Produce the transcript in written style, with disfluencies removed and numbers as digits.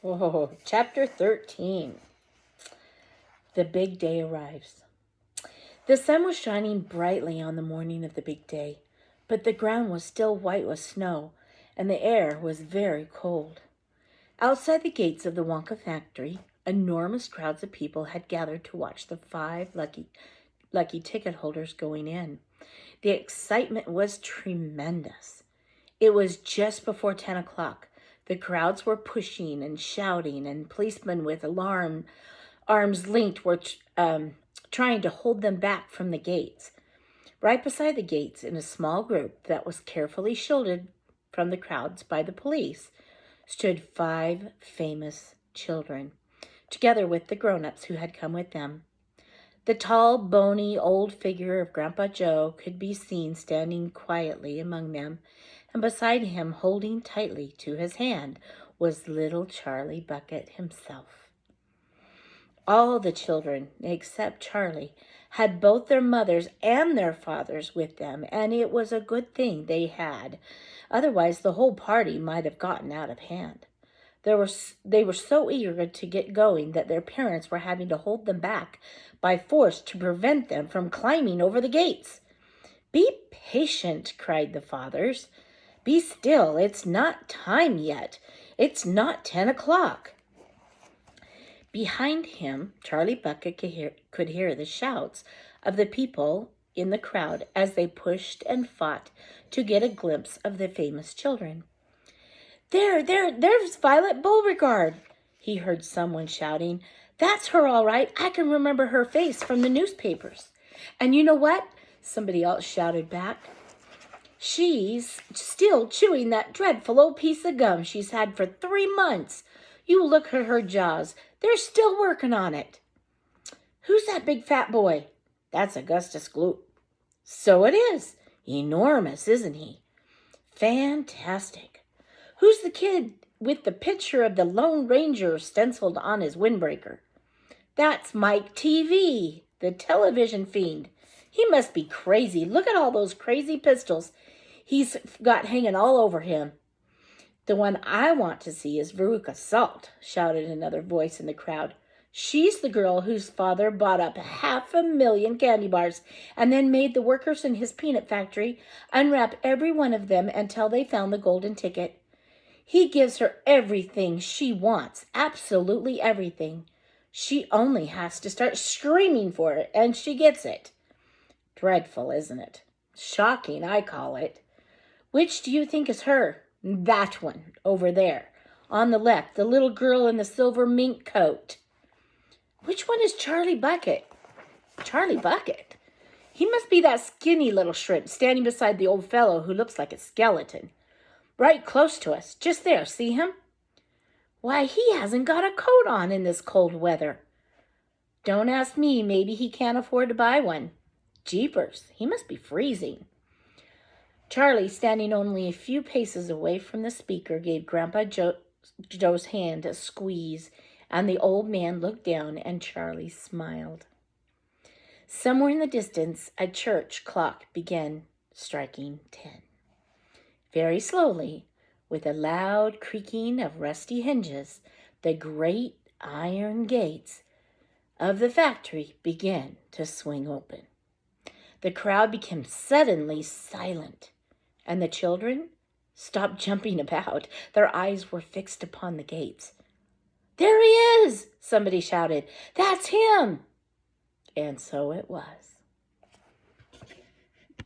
Oh, chapter 13. The big day arrives. The sun was shining brightly on the morning of the big day, but the ground was still white with snow, and the air was very cold. Outside the gates of the Wonka factory, enormous crowds of people had gathered to watch the five lucky ticket holders going in. The excitement was tremendous. It was just before 10 o'clock. The crowds were pushing and shouting, and policemen with arms linked were trying to hold them back from the gates. Right beside the gates, in a small group that was carefully shielded from the crowds by the police, stood five famous children, together with the grown-ups who had come with them. The tall, bony, old figure of Grandpa Joe could be seen standing quietly among them, and beside him, holding tightly to his hand, was little Charlie Bucket himself. All the children, except Charlie, had both their mothers and their fathers with them, and it was a good thing they had. Otherwise, the whole party might have gotten out of hand. They were so eager to get going that their parents were having to hold them back by force to prevent them from climbing over the gates. "Be patient," cried the fathers. "Be still. It's not time yet. It's not 10 o'clock. Behind him, Charlie Bucket could hear the shouts of the people in the crowd as they pushed and fought to get a glimpse of the famous children. There's Violet Beauregard," he heard someone shouting. "That's her all right. I can remember her face from the newspapers." "And you know what?" somebody else shouted back. "She's still chewing that dreadful old piece of gum she's had for 3 months. You look at her jaws. They're still working on it." "Who's that big fat boy?" "That's Augustus Gloop." "So it is. Enormous, isn't he?" "Fantastic." "Who's the kid with the picture of the Lone Ranger stenciled on his windbreaker?" "That's Mike TV, the television fiend. He must be crazy. Look at all those crazy pistols he's got hanging all over him." "The one I want to see is Veruca Salt," shouted another voice in the crowd. "She's the girl whose father bought up 500,000 candy bars and then made the workers in his peanut factory unwrap every one of them until they found the golden ticket. He gives her everything she wants, absolutely everything. She only has to start screaming for it, and she gets it. Dreadful, isn't it? Shocking, I call it. Which do you think is her?" "That one, over there. On the left, the little girl in the silver mink coat." "Which one is Charlie Bucket?" "Charlie Bucket? He must be that skinny little shrimp standing beside the old fellow who looks like a skeleton. Right close to us, just there, see him? Why, he hasn't got a coat on in this cold weather." "Don't ask me, maybe he can't afford to buy one. Jeepers, he must be freezing." Charlie, standing only a few paces away from the speaker, gave Grandpa Joe's hand a squeeze, and the old man looked down, and Charlie smiled. Somewhere in the distance, a church clock began striking 10. Very slowly, with a loud creaking of rusty hinges, the great iron gates of the factory began to swing open. The crowd became suddenly silent, and the children stopped jumping about. Their eyes were fixed upon the gates. "There he is!" somebody shouted. "That's him!" And so it was.